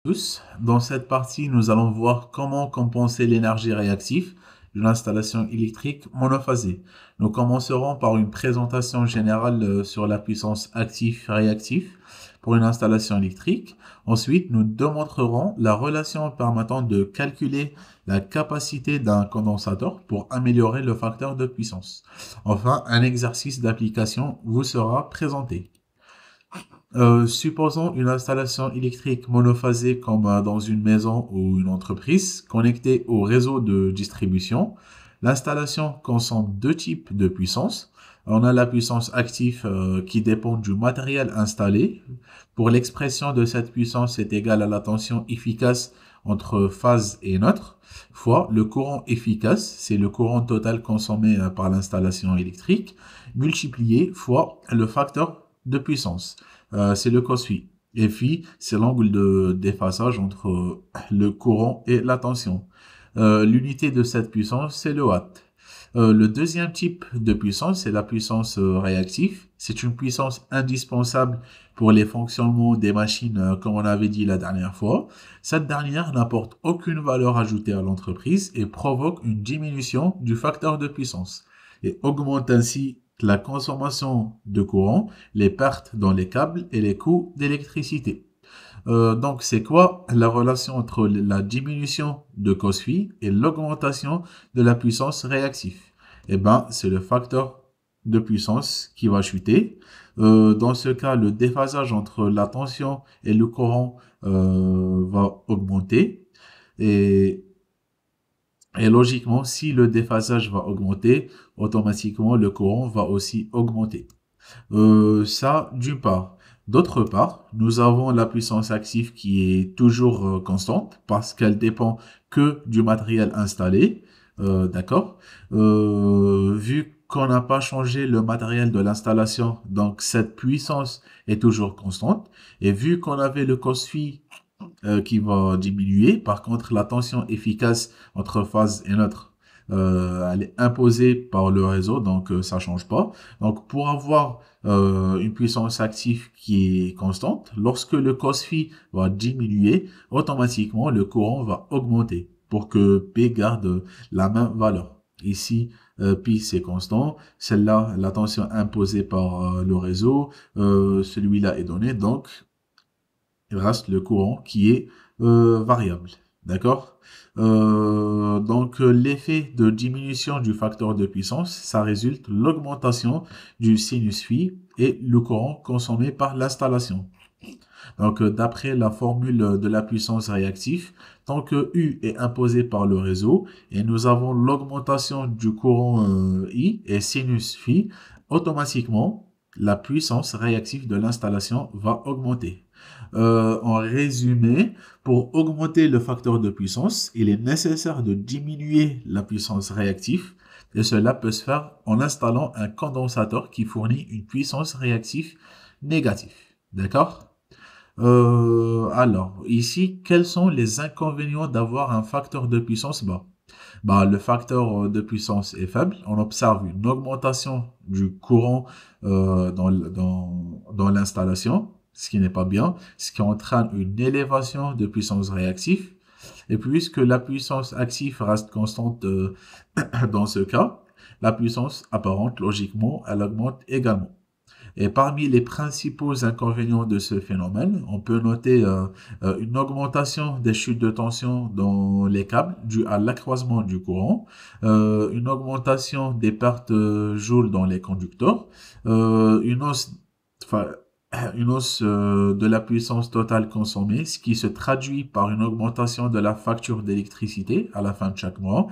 Tous. Dans cette partie, nous allons voir comment compenser l'énergie réactive d'une installation électrique monophasée. Nous commencerons par une présentation générale sur la puissance active-réactive pour une installation électrique. Ensuite, nous démontrerons la relation permettant de calculer la capacité d'un condensateur pour améliorer le facteur de puissance. Enfin, un exercice d'application vous sera présenté. Supposons une installation électrique monophasée comme dans une maison ou une entreprise connectée au réseau de distribution. L'installation concentre deux types de puissance. On a la puissance active qui dépend du matériel installé. Pour l'expression de cette puissance est égale à la tension efficace entre phase et neutre, fois le courant efficace, c'est le courant total consommé par l'installation électrique, multiplié fois le facteur de puissance. C'est le cos phi. Et phi, c'est l'angle de déphasage entre le courant et la tension. L'unité de cette puissance, c'est le watt. Le deuxième type de puissance, c'est la puissance réactive. C'est une puissance indispensable pour les fonctionnements des machines, comme on avait dit la dernière fois. Cette dernière n'apporte aucune valeur ajoutée à l'entreprise et provoque une diminution du facteur de puissance et augmente ainsi la consommation de courant, les pertes dans les câbles et les coûts d'électricité. Donc, c'est quoi la relation entre la diminution de cos phi et l'augmentation de la puissance réactive? Eh ben, c'est le facteur de puissance qui va chuter. Dans ce cas, le déphasage entre la tension et le courant va augmenter. Et logiquement, si le déphasage va augmenter, automatiquement, le courant va aussi augmenter. Ça, d'une part. D'autre part, nous avons la puissance active qui est toujours constante parce qu'elle dépend que du matériel installé. D'accord? Vu qu'on n'a pas changé le matériel de l'installation, donc cette puissance est toujours constante. Et vu qu'on avait le cos phi qui va diminuer. Par contre, la tension efficace entre phase et neutre, elle est imposée par le réseau, donc ça change pas. Donc, pour avoir une puissance active qui est constante, lorsque le cos phi va diminuer, automatiquement, le courant va augmenter pour que P garde la même valeur. Ici, pi c'est constant, celle-là, la tension imposée par le réseau, celui-là est donné, donc il reste le courant qui est variable. D'accord? Donc, l'effet de diminution du facteur de puissance, ça résulte l'augmentation du sinus phi et le courant consommé par l'installation. Donc, d'après la formule de la puissance réactive, tant que U est imposé par le réseau et nous avons l'augmentation du courant I et sinus phi, automatiquement, la puissance réactive de l'installation va augmenter. En résumé, pour augmenter le facteur de puissance, il est nécessaire de diminuer la puissance réactive et cela peut se faire en installant un condensateur qui fournit une puissance réactive négative. D'accord? Alors, ici, quels sont les inconvénients d'avoir un facteur de puissance bas? Le facteur de puissance est faible. On observe une augmentation du courant dans l'installation, ce qui n'est pas bien, ce qui entraîne une élévation de puissance réactive. Et puisque la puissance active reste constante dans ce cas, la puissance apparente, logiquement, elle augmente également. Et parmi les principaux inconvénients de ce phénomène, on peut noter une augmentation des chutes de tension dans les câbles due à l'accroissement du courant, une augmentation des pertes joules dans les conducteurs, une hausse, enfin, une hausse de la puissance totale consommée, ce qui se traduit par une augmentation de la facture d'électricité à la fin de chaque mois,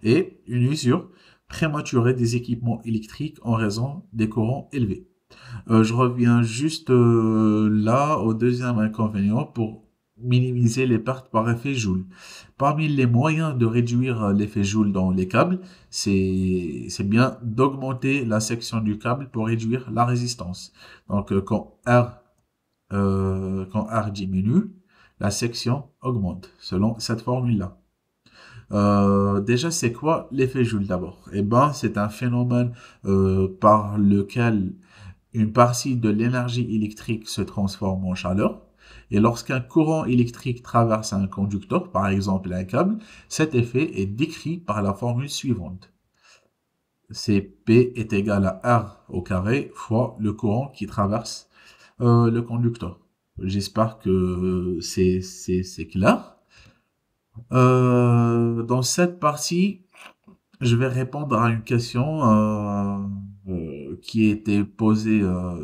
et une usure prématurée des équipements électriques en raison des courants élevés. Je reviens juste là au deuxième inconvénient pour minimiser les pertes par effet Joule. Parmi les moyens de réduire l'effet Joule dans les câbles, c'est bien d'augmenter la section du câble pour réduire la résistance. Donc quand R diminue, la section augmente selon cette formule-là. Déjà, c'est quoi l'effet Joule d'abord? Eh ben, c'est un phénomène par lequel une partie de l'énergie électrique se transforme en chaleur Et lorsqu'un courant électrique traverse un conducteur, par exemple un câble, cet effet est décrit par la formule suivante. C'est P est égal à R au carré fois le courant qui traverse le conducteur. J'espère que c'est clair. Dans cette partie, je vais répondre à une question qui était posée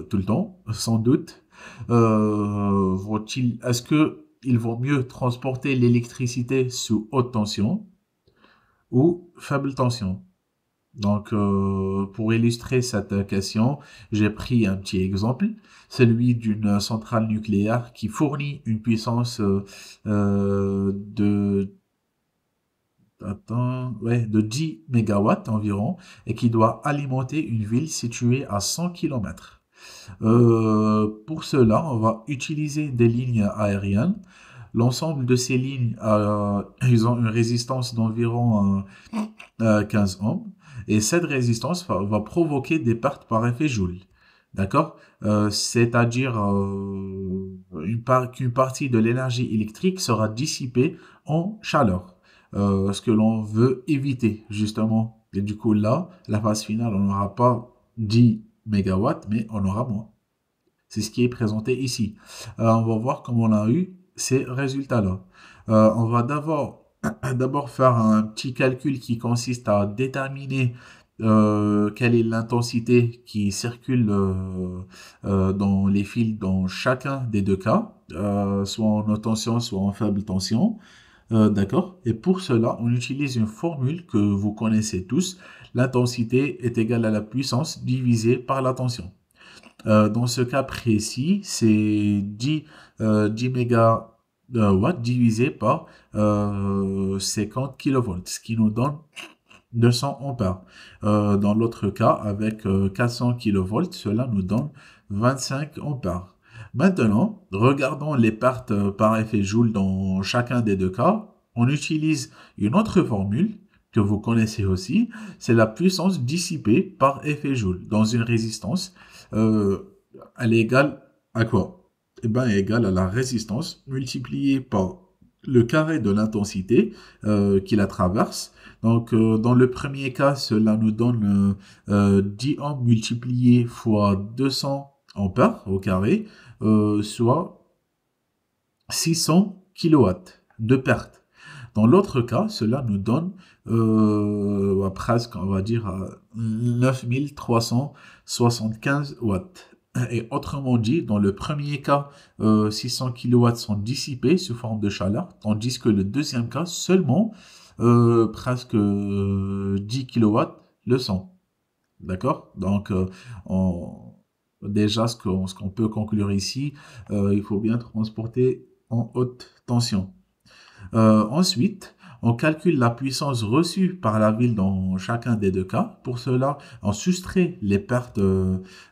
tout le temps, sans doute. Est-ce que il vaut mieux transporter l'électricité sous haute tension ou faible tension? Donc, pour illustrer cette question, j'ai pris un petit exemple, celui d'une centrale nucléaire qui fournit une puissance de de 10 mégawatts environ et qui doit alimenter une ville située à 100 kilomètres. Pour cela, on va utiliser des lignes aériennes. L'ensemble de ces lignes, ils ont une résistance d'environ 15 ohms et cette résistance va provoquer des pertes par effet Joule. D'accord? C'est-à-dire qu'une partie de l'énergie électrique sera dissipée en chaleur. Ce que l'on veut éviter, justement. Et du coup, là, la phase finale, on n'aura pas 10 mégawatts, mais on aura moins. C'est ce qui est présenté ici. On va voir comment on a eu ces résultats-là. On va d'abord faire un petit calcul qui consiste à déterminer quelle est l'intensité qui circule dans les fils dans chacun des deux cas, soit en haute tension, soit en faible tension. D'accord? Et pour cela, on utilise une formule que vous connaissez tous. L'intensité est égale à la puissance divisée par la tension. Dans ce cas précis, c'est 10 mégawatts divisé par 50 kilovolts, ce qui nous donne 200 ampères. Dans l'autre cas, avec 400 kilovolts, cela nous donne 25 ampères. Maintenant, regardons les pertes par effet Joule dans chacun des deux cas. On utilise une autre formule que vous connaissez aussi, c'est la puissance dissipée par effet Joule dans une résistance. Elle est égale à quoi? Eh bien, elle est égale à la résistance multipliée par le carré de l'intensité qui la traverse. Donc, dans le premier cas, cela nous donne 10 ohms multiplié fois 200 ampères au carré, soit 600 kilowatts de perte. Dans l'autre cas, cela nous donne presque, on va dire, 9375 watts. Et autrement dit, dans le premier cas, 600 kilowatts sont dissipés sous forme de chaleur, tandis que le deuxième cas, seulement presque 10 kilowatts le sont. D'accord? Donc, déjà, ce qu'on peut conclure ici, il faut bien transporter en haute tension. Ensuite, on calcule la puissance reçue par la ville dans chacun des deux cas. Pour cela, on soustrait les pertes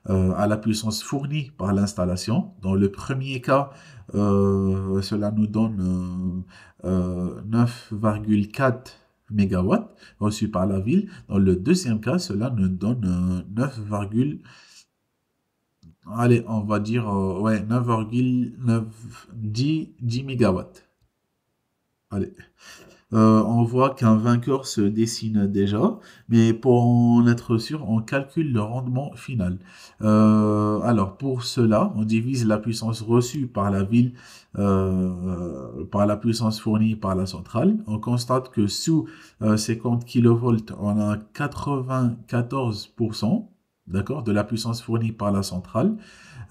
à la puissance fournie par l'installation. Dans le premier cas, cela nous donne 9,4 mégawatts reçus par la ville. Dans le deuxième cas, cela nous donne 9,10 mégawatts. Allez. On voit qu'un vainqueur se dessine déjà, mais pour en être sûr, on calcule le rendement final. Alors pour cela, on divise la puissance reçue par la ville par la puissance fournie par la centrale. On constate que sous 50 kV, on a 94%, d'accord, de la puissance fournie par la centrale.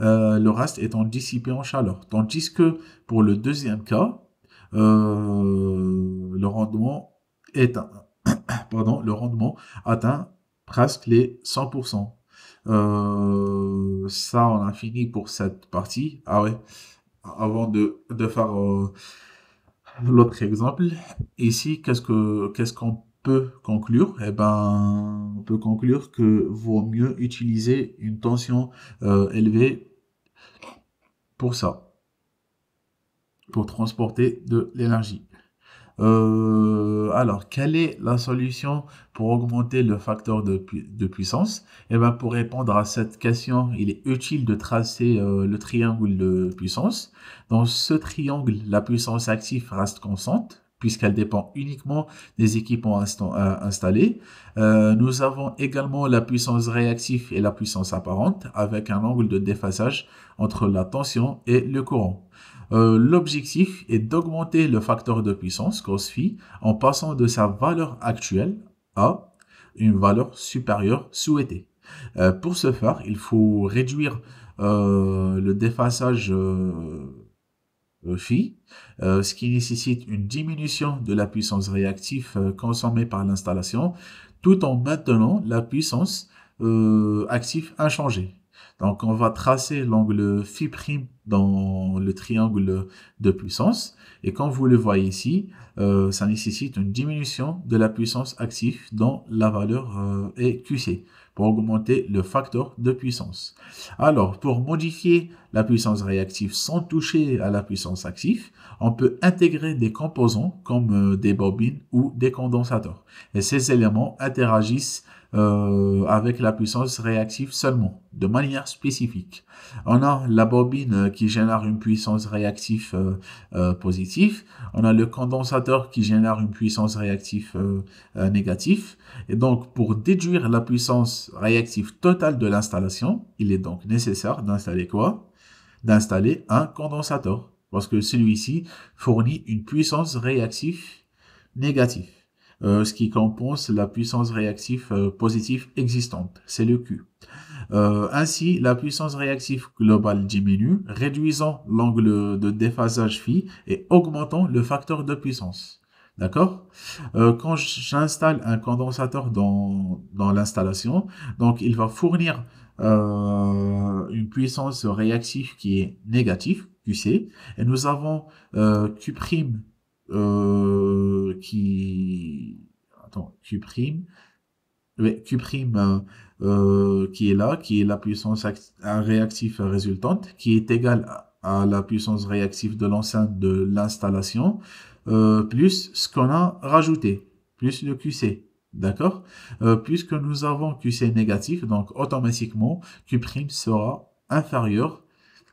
Le reste étant dissipé en chaleur. Tandis que pour le deuxième cas, le rendement le rendement atteint presque les 100%. Ça, on a fini pour cette partie. Ah ouais, avant de faire l'autre exemple, ici, qu'est-ce qu'on peut conclure? Eh ben, on peut conclure que vaut mieux utiliser une tension élevée pour ça, pour transporter de l'énergie. Alors, quelle est la solution pour augmenter le facteur de puissance? Eh ben, pour répondre à cette question, il est utile de tracer le triangle de puissance. Dans ce triangle, la puissance active reste constante, puisqu'elle dépend uniquement des équipements installés. Nous avons également la puissance réactive et la puissance apparente, avec un angle de déphasage entre la tension et le courant. L'objectif est d'augmenter le facteur de puissance, cos phi, en passant de sa valeur actuelle à une valeur supérieure souhaitée. Pour ce faire, il faut réduire le déphasage phi, ce qui nécessite une diminution de la puissance réactive consommée par l'installation, tout en maintenant la puissance active inchangée. Donc, on va tracer l'angle phi prime dans le triangle de puissance. Et comme vous le voyez ici, ça nécessite une diminution de la puissance active dont la valeur est QC pour augmenter le facteur de puissance. Alors, pour modifier la puissance réactive sans toucher à la puissance active, on peut intégrer des composants comme des bobines ou des condensateurs. Et ces éléments interagissent avec la puissance réactive seulement, de manière spécifique. On a la bobine qui génère une puissance réactive positive. On a le condensateur qui génère une puissance réactive négative. Et donc, pour déduire la puissance réactive totale de l'installation, il est donc nécessaire d'installer quoi? D'installer un condensateur. Parce que celui-ci fournit une puissance réactive négative. Ce qui compense la puissance réactive positive existante. C'est le Q. Ainsi, la puissance réactive globale diminue, réduisant l'angle de déphasage phi et augmentant le facteur de puissance. D'accord? Quand j'installe un condensateur dans l'installation, donc il va fournir une puissance réactive qui est négative, QC, et nous avons Q' Q', oui, Q' qui est là, qui est la puissance réactive résultante, qui est égale à la puissance réactive de l'enceinte de l'installation, plus ce qu'on a rajouté, plus le QC. D'accord? Puisque nous avons QC négatif, donc automatiquement, Q' sera inférieur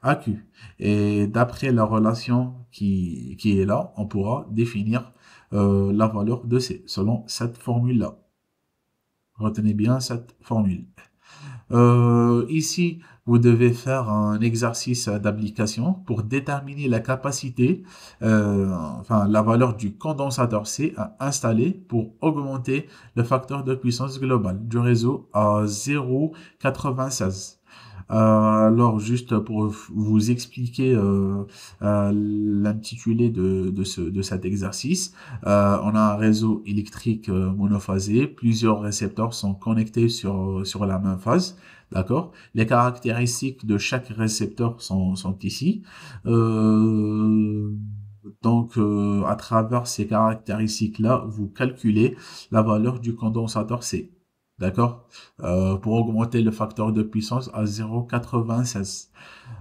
à Q. Et d'après la relation qui est là, on pourra définir la valeur de C selon cette formule-là. Retenez bien cette formule. Ici, vous devez faire un exercice d'application pour déterminer la capacité, la valeur du condensateur C à installer pour augmenter le facteur de puissance globale du réseau à 0,96. Alors, juste pour vous expliquer l'intitulé de cet exercice, on a un réseau électrique monophasé, plusieurs récepteurs sont connectés sur la même phase, d'accord? Les caractéristiques de chaque récepteur sont ici. Donc, à travers ces caractéristiques-là, vous calculez la valeur du condensateur C. D'accord? Pour augmenter le facteur de puissance à 0,96.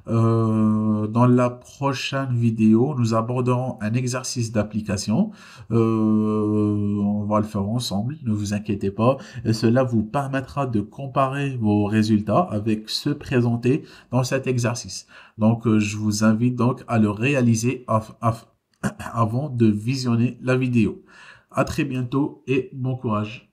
Dans la prochaine vidéo, nous aborderons un exercice d'application. On va le faire ensemble, ne vous inquiétez pas. Et cela vous permettra de comparer vos résultats avec ceux présentés dans cet exercice. Donc, je vous invite donc à le réaliser avant de visionner la vidéo. À très bientôt et bon courage.